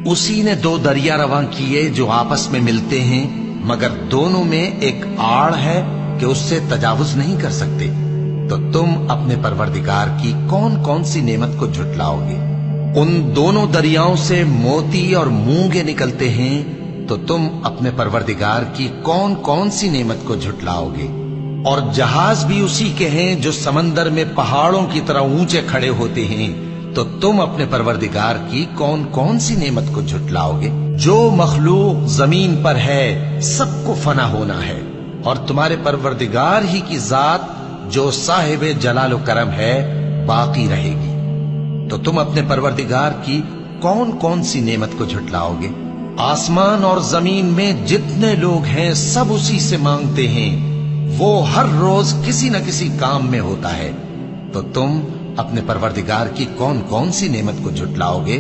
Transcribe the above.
اسی نے دو دریا رواں کیے جو آپس میں ملتے ہیں، مگر دونوں میں ایک آڑ ہے کہ اس سے تجاوز نہیں کر سکتے، تو تم اپنے پروردگار کی کون کون سی نعمت کو جھٹلاؤ گے؟ ان دونوں دریاؤں سے موتی اور مونگے نکلتے ہیں، تو تم اپنے پروردگار کی کون کون سی نعمت کو جھٹلاؤ گے؟ اور جہاز بھی اسی کے ہیں جو سمندر میں پہاڑوں کی طرح اونچے کھڑے ہوتے ہیں، تو تم اپنے پروردگار کی کون کون سی نعمت کو جھٹلاؤ گے؟ جو مخلوق زمین پر ہے سب کو فنا ہونا ہے، اور تمہارے پروردگار ہی کی ذات جو صاحب جلال و کرم ہے باقی رہے گی۔ تو تم اپنے پروردگار کی کون کون سی نعمت کو جھٹلاؤ گے؟ آسمان اور زمین میں جتنے لوگ ہیں سب اسی سے مانگتے ہیں، وہ ہر روز کسی نہ کسی کام میں ہوتا ہے، تو تم اپنے پروردگار کی کون کون سی نعمت کو جھٹلاؤ گے؟